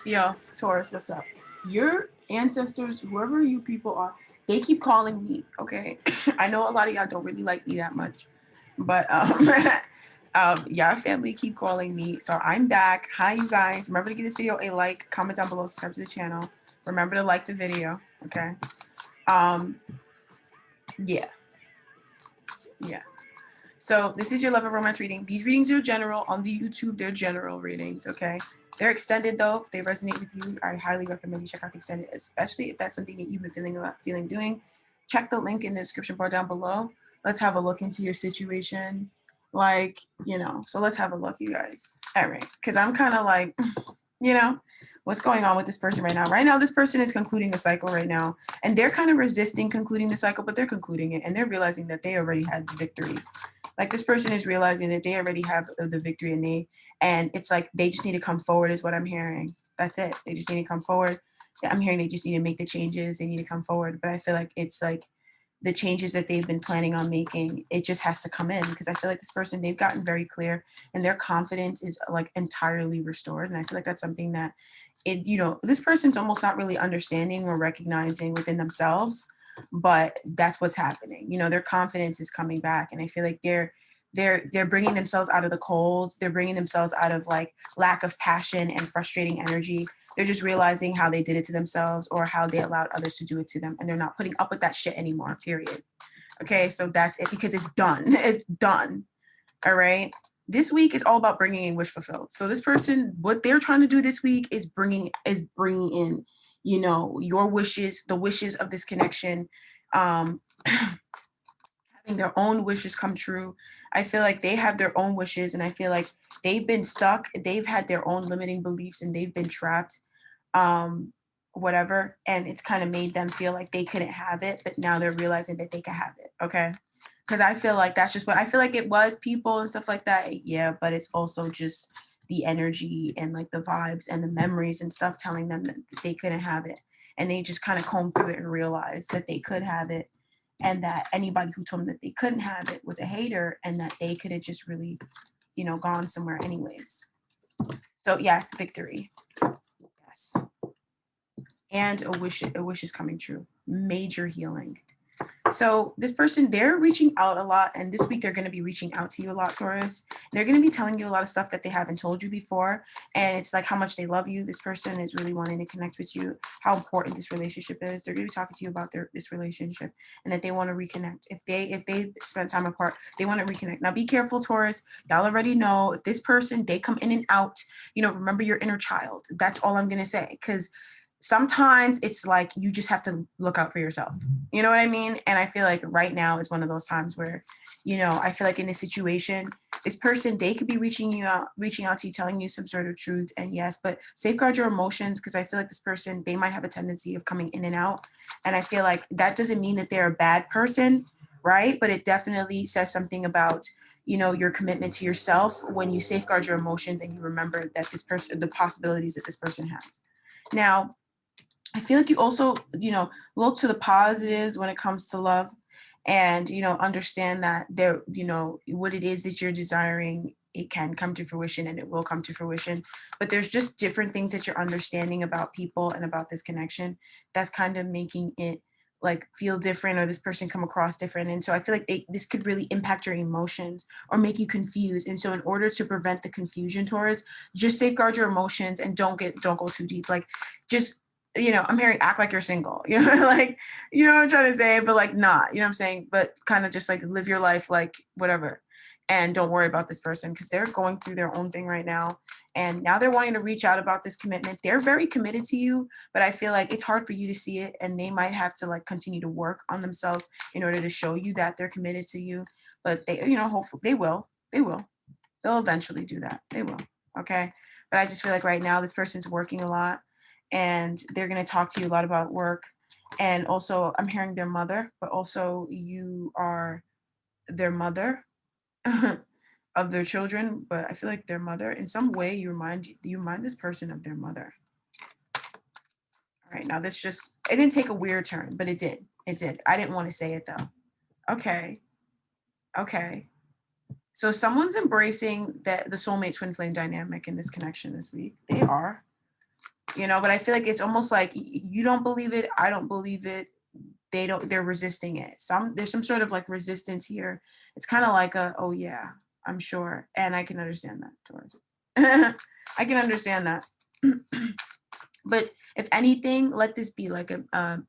Yo, Taurus, what's up? Your ancestors, whoever you people are, they keep calling me, okay? I know a lot of y'all don't really like me that much, but y'all family keep calling me. So I'm back. Hi, you guys. Remember to give this video a like, comment down below, subscribe to the channel. Remember to like the video, okay? Um, yeah, yeah. So this is your love and romance reading. These readings are general. On the YouTube, they're general readings, okay? They're extended though. If they resonate with you, I highly recommend you check out the extended, especially if that's something that you've been feeling doing. Check the link in the description bar down below. Let's have a look into your situation. Like, so let's have a look, you guys. All right. Because I'm kind of like, what's going on with this person right now? Right now, this person is concluding the cycle right now. And they're kind of resisting concluding the cycle, but they're concluding it. And they're realizing that they already had the victory. Like this person is realizing that they already have the victory and it's like they just need to come forward is what I'm hearing. That's it. They just need to come forward. I'm hearing they just need to make the changes. They need to come forward. But I feel like it's like the changes that they've been planning on making, it just has to come in because I feel like this person, they've gotten very clear and their confidence is like entirely restored. And I feel like that's something that this person's almost not really understanding or recognizing within themselves, but that's what's happening. Their confidence is coming back. And I feel like they're bringing themselves out of the cold. They're bringing themselves out of like lack of passion and frustrating energy. They're just realizing how they did it to themselves or how they allowed others to do it to them. And they're not putting up with that shit anymore, period. Okay, so that's it because it's done. It's done. All right. This week is all about bringing in wish fulfilled. So this person, what they're trying to do this week is bringing in, your wishes, the wishes of this connection, having their own wishes come true. I feel like they have their own wishes and I feel like they've been stuck. They've had their own limiting beliefs and they've been trapped, whatever. And it's kind of made them feel like they couldn't have it, but now they're realizing that they can have it. Okay. Because I feel like that's just what I feel like it was, people and stuff like that. Yeah, but it's also just the energy and like the vibes and the memories and stuff telling them that they couldn't have it. And they just kind of combed through it and realized that they could have it and that anybody who told them that they couldn't have it was a hater and that they could have just really, gone somewhere anyways. So yes, victory. Yes. And a wish is coming true. Major healing. So this person, they're reaching out a lot. And this week they're going to be reaching out to you a lot, Taurus. They're going to be telling you a lot of stuff that they haven't told you before. And it's like how much they love you. This person is really wanting to connect with you, how important this relationship is. They're going to be talking to you about this relationship and that they want to reconnect. If they spend time apart, they want to reconnect. Now be careful, Taurus. Y'all already know if this person, they come in and out, remember your inner child. That's all I'm going to say. Because sometimes it's like you just have to look out for yourself. You know what I mean? And I feel like right now is one of those times where, I feel like in this situation, this person, they could be reaching out to you, telling you some sort of truth. And yes, but safeguard your emotions because I feel like this person, they might have a tendency of coming in and out. And I feel like that doesn't mean that they're a bad person, right? But it definitely says something about, your commitment to yourself when you safeguard your emotions and you remember that this person, the possibilities that this person has. Now, I feel like you also, look to the positives when it comes to love and, understand that there, what it is that you're desiring, it can come to fruition and it will come to fruition. But there's just different things that you're understanding about people and about this connection that's kind of making it like feel different or this person come across different. And so I feel like this could really impact your emotions or make you confused. And so in order to prevent the confusion, Taurus, just safeguard your emotions and don't go too deep. Like just, I'm hearing act like you're single, like, what I'm trying to say, but like not, what I'm saying, but kind of just like live your life, like whatever. And don't worry about this person because they're going through their own thing right now. And now they're wanting to reach out about this commitment. They're very committed to you, but I feel like it's hard for you to see it. And they might have to like continue to work on themselves in order to show you that they're committed to you. But they, hopefully they will. They'll eventually do that. They will. Okay. But I just feel like right now this person's working a lot. And they're going to talk to you a lot about work. And also I'm hearing their mother, but also you are their mother of their children. But I feel like their mother in some way, you remind this person of their mother. All right. Now this it didn't take a weird turn, but it did. I didn't want to say it though. Okay. So someone's embracing the soulmate twin flame dynamic in this connection this week. They are. you know, but I feel like it's almost like you don't believe it, I don't believe it, they're resisting it. There's some sort of like resistance here. It's kind of like oh yeah, I'm sure. And I can understand that, Taurus. I can understand that. But if anything, let this be like a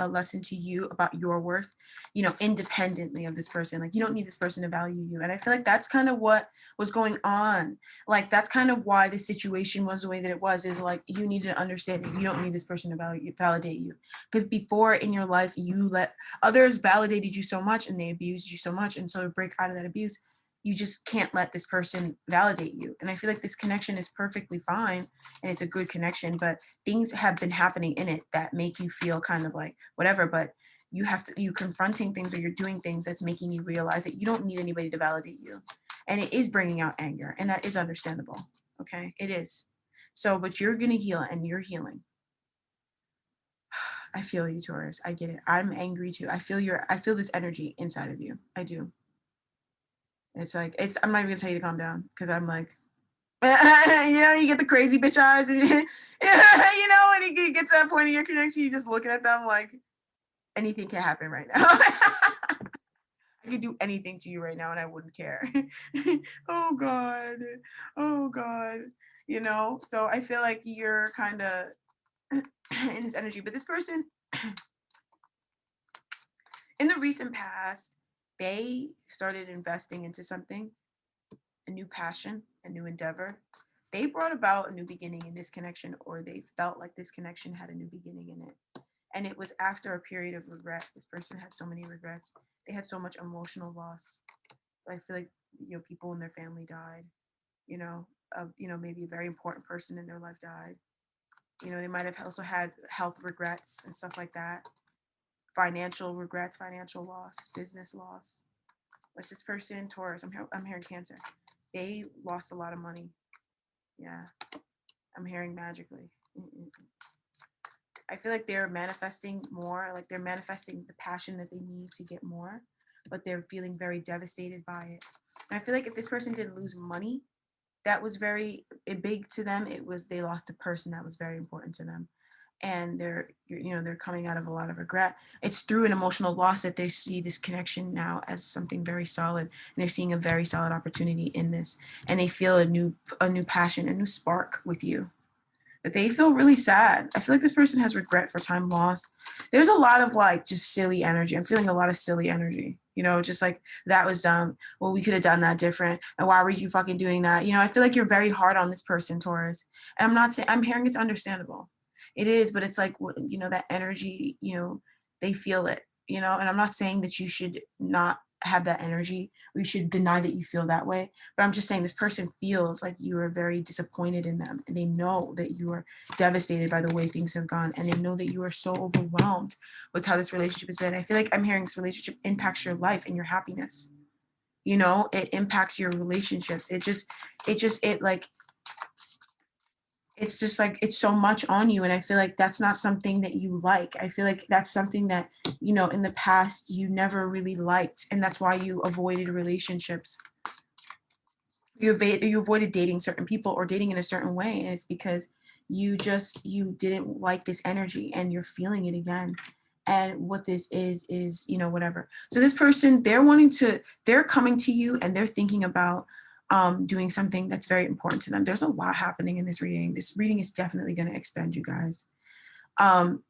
lesson to you about your worth, you know, independently of this person. Like, you don't need this person to value you. And I feel like that's kind of what was going on. Like, that's kind of why the situation was the way that it was, is like, you need to understand that you don't need this person to validate you. Because before in your life, you let others validated you so much and they abused you so much. And so to break out of that abuse, you just can't let this person validate you. And I feel like this connection is perfectly fine and it's a good connection, but things have been happening in it that make you feel kind of like whatever, but you confronting things, or you're doing things that's making you realize that you don't need anybody to validate you. And it is bringing out anger, and that is understandable. Okay, it is. So, but you're going to heal, and you're healing. I feel you, Taurus. I get it. I'm angry too. I feel this energy inside of you. I do. It's like, I'm not even gonna tell you to calm down, because I'm like, you know, you get the crazy bitch eyes, and you know, when you get to that point in your connection, you're just looking at them like anything can happen right now. I could do anything to you right now and I wouldn't care. Oh God. Oh God. You know, so I feel like you're kind of in this energy, but this person in the recent past, they started investing into something, a new passion, a new endeavor. They brought about a new beginning in this connection, or they felt like this connection had a new beginning in it. And it was after a period of regret. This person had so many regrets. They had so much emotional loss. I feel like, you know, people in their family died, you know, maybe a very important person in their life died. You know, they might have also had health regrets and stuff like that. Financial regrets, financial loss, business loss. Like this person, Taurus, I'm hearing Cancer. They lost a lot of money. Yeah, I'm hearing magically. I feel like they're manifesting more, like they're manifesting the passion that they need to get more, but they're feeling very devastated by it. And I feel like if this person didn't lose money, that was very big to them. It was, they lost a person that was very important to them. And they're coming out of a lot of regret. It's through an emotional loss that they see this connection now as something very solid, and they're seeing a very solid opportunity in this, and they feel a new passion, a new spark with you. But they feel really sad. I feel like this person has regret for time lost. There's a lot of like just silly energy. I'm feeling a lot of silly energy. You know, just like, that was dumb. Well, we could have done that different. And why were you fucking doing that? You know, I feel like you're very hard on this person, Taurus. And I'm not saying, I'm hearing it's understandable. It is, but it's like, you know, that energy, you know, they feel it, you know, and I'm not saying that you should not have that energy, or you should deny that you feel that way. But I'm just saying this person feels like you are very disappointed in them, and they know that you are devastated by the way things have gone, and they know that you are so overwhelmed with how this relationship has been. I feel like I'm hearing this relationship impacts your life and your happiness. You know, it impacts your relationships. It's just like, it's so much on you. And I feel like that's not something that you like. I feel like that's something that, you know, in the past you never really liked. And that's why you avoided relationships. You avoided dating certain people or dating in a certain way. And it's because you didn't like this energy, and you're feeling it again. And what this is, you know, whatever. So this person, they're coming to you, and they're thinking about doing something that's very important to them. There's a lot happening in this reading. This reading is definitely going to extend, you guys.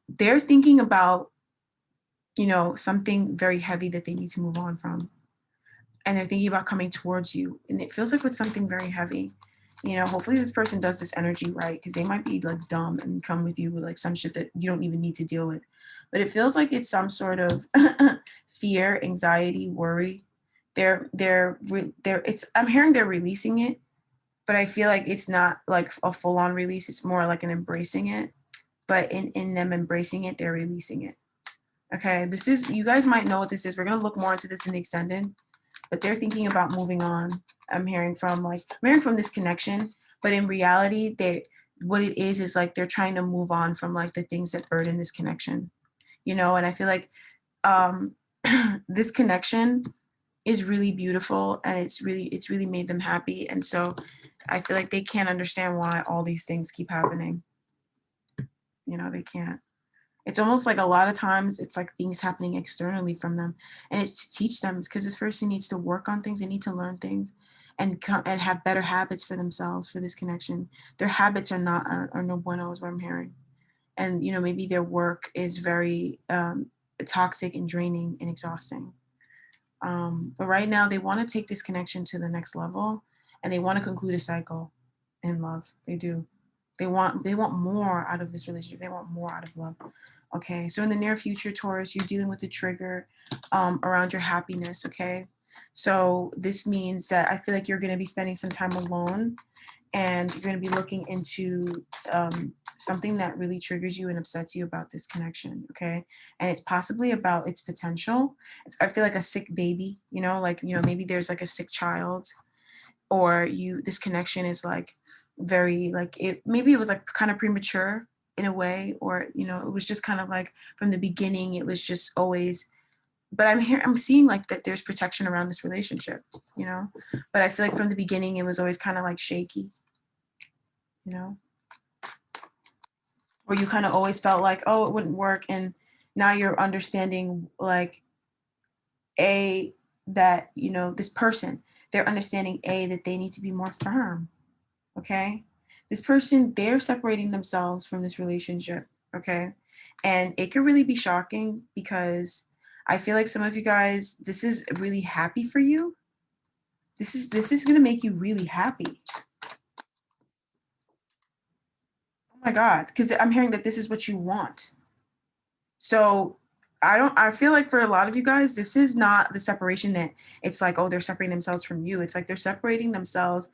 They're thinking about, you know, something very heavy that they need to move on from. And they're thinking about coming towards you. And it feels like with something very heavy. You know, hopefully this person does this energy right, because they might be like dumb and come with you with like some shit that you don't even need to deal with. But it feels like it's some sort of fear, anxiety, worry. I'm hearing they're releasing it, but I feel like it's not like a full-on release. It's more like an embracing it. But in them embracing it, they're releasing it. Okay, you guys might know what this is. We're going to look more into this in the extended, but they're thinking about moving on. I'm hearing from this connection, but in reality, what it is like they're trying to move on from like the things that burden this connection, you know. And I feel like this connection is really beautiful, and it's really made them happy. And so I feel like they can't understand why all these things keep happening. You know, they can't. It's almost like a lot of times it's like things happening externally from them, and it's to teach them, because this person needs to work on things, they need to learn things, and and have better habits for themselves for this connection. Their habits are not are no bueno is what I'm hearing, and you know maybe their work is very toxic and draining and exhausting. But right now they want to take this connection to the next level, and they want to conclude a cycle in love. They do. They want more out of this relationship. They want more out of love. Okay, so in the near future, Taurus, you're dealing with the trigger around your happiness. Okay, so this means that I feel like you're going to be spending some time alone, and you're going to be looking into something that really triggers you and upsets you about this connection. Okay, and it's possibly about its potential. I feel like a sick baby. You know, like maybe there's like a sick child, or this connection is like very like it maybe it was like kind of premature in a way, or it was just kind of like from the beginning it was just always, but I'm seeing like that there's protection around this relationship, but I feel like from the beginning it was always kind of like shaky, you know where you kind of always felt like, oh, it wouldn't work, and now you're understanding like a that this person, they're understanding that they need to be more firm. Okay, this person, they're separating themselves from this relationship. Okay, and it could really be shocking, because I feel like some of you guys, this is really happy for you. This is going to make you really happy. Oh my god, because I'm hearing that this is what you want. So I feel like for a lot of you guys, this is not the separation that it's like, oh, they're separating themselves from you. It's like they're separating themselves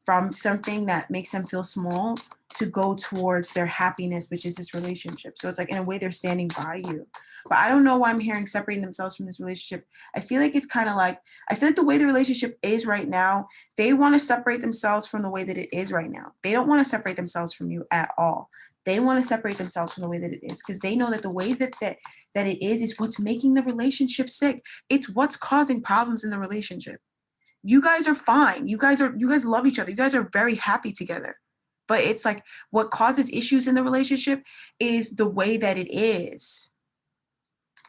from something that makes them feel small to go towards their happiness, which is this relationship. So it's like in a way they're standing by you. But I don't know why I'm hearing separating themselves from this relationship. I feel like it's kind of like, I feel like the way the relationship is right now, they want to separate themselves from the way that it is right now. They don't want to separate themselves from you at all. They want to separate themselves from the way that it is, because they know that the way that it is what's making the relationship sick. It's what's causing problems in the relationship. You guys are fine. You guys love each other. You guys are very happy together. But it's like what causes issues in the relationship is the way that it is.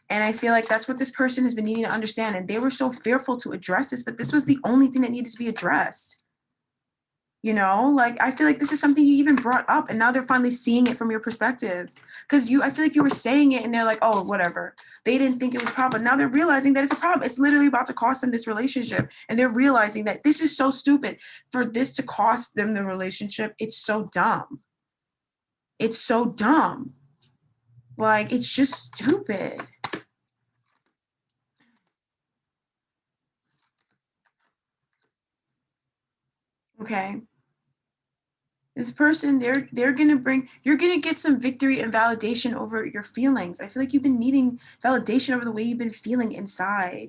And I feel like that's what this person has been needing to understand. And they were so fearful to address this, but this was the only thing that needed to be addressed. Like I feel like this is something you even brought up, and now they're finally seeing it from your perspective. Because I feel like you were saying it and they're like, oh, whatever. They didn't think it was a problem. Now they're realizing that it's a problem. It's literally about to cost them this relationship. And they're realizing that this is so stupid for this to cost them the relationship. It's so dumb. It's so dumb. Like, it's just stupid. Okay. This person, they're gonna bring, you're gonna get some victory and validation over your feelings. I feel like you've been needing validation over the way you've been feeling inside,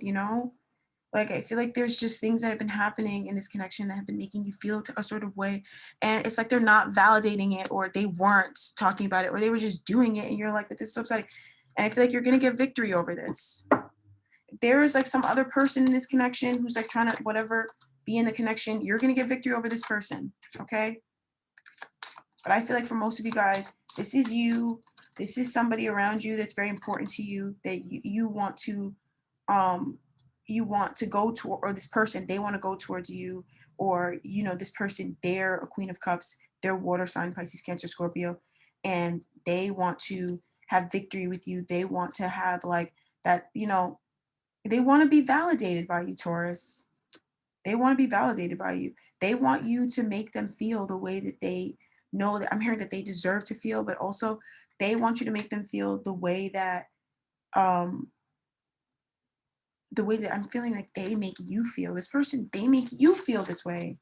Like I feel like there's just things that have been happening in this connection that have been making you feel a sort of way. And it's like they're not validating it, or they weren't talking about it, or they were just doing it, and you're like, but this is so upsetting. And I feel like you're gonna get victory over this. If there is like some other person in this connection who's like trying to whatever be in the connection, you're gonna get victory over this person. Okay. But I feel like for most of you guys, this is you. This is somebody around you that's very important to you, that you want to go to, or this person, they want to go towards you, or this person, they're a Queen of Cups, they're water sign, Pisces, Cancer, Scorpio, and they want to have victory with you. They want to have like that, they want to be validated by you, Taurus. They want to be validated by you. They want you to make them feel the way that they know that, I'm hearing that they deserve to feel, but also they want you to make them feel um the way that I'm feeling like they make you feel. This person, they make you feel this way.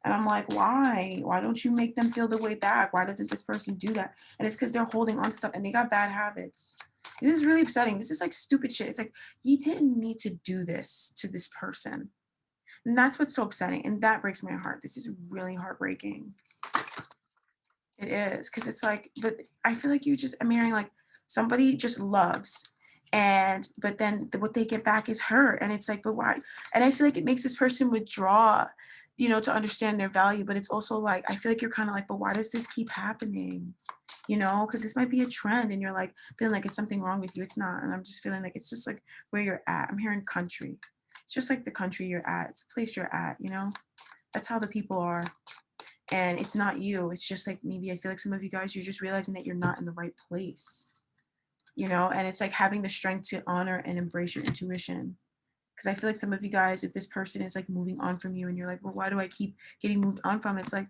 And I'm like, why? Why don't you make them feel the way back? Why doesn't this person do that? And it's because they're holding on to stuff and they got bad habits. This is really upsetting. This is like stupid shit. It's like, you didn't need to do this to this person. And that's what's so upsetting. And that breaks my heart. This is really heartbreaking. It is. Because it's like, but I feel like I'm hearing like somebody just loves. But then what they get back is hurt. And it's like, but why? And I feel like it makes this person withdraw you know, to understand their value. But it's also like, I feel like you're kind of like, but why does this keep happening? You know, because this might be a trend and you're like feeling like it's something wrong with you. It's not. And I'm just feeling like it's just like where you're at. I'm hearing country. It's just like the country you're at. It's a place you're at, you know? That's how the people are. And it's not you. It's just like maybe I feel like some of you guys, you're just realizing that you're not in the right place, you know? And it's like having the strength to honor and embrace your intuition. Because I feel like some of you guys, if this person is like moving on from you and you're like, well, why do I keep getting moved on from? It's like,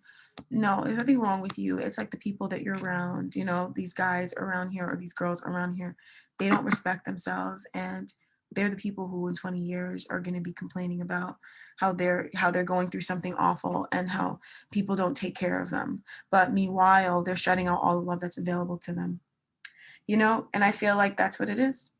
no, there's nothing wrong with you. It's like the people that you're around, you know, these guys around here or these girls around here, they don't respect themselves. And they're the people who in 20 years are going to be complaining about how they're going through something awful and how people don't take care of them. But meanwhile, they're shutting out all the love that's available to them, you know? And I feel like that's what it is.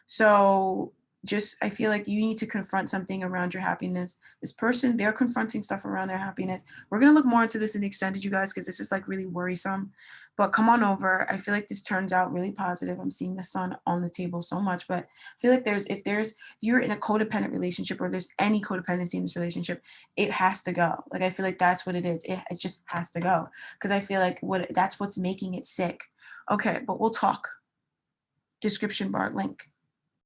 So just, I feel like you need to confront something around your happiness. This person, they're confronting stuff around their happiness. We're going to look more into this in the extended, you guys, because this is like really worrisome. But come on over. I feel like this turns out really positive. I'm seeing the sun on the table so much. But I feel like if you're in a codependent relationship or there's any codependency in this relationship, it has to go. Like, I feel like that's what it is. It just has to go. Because I feel like that's what's making it sick. Okay, but we'll talk. Description bar link.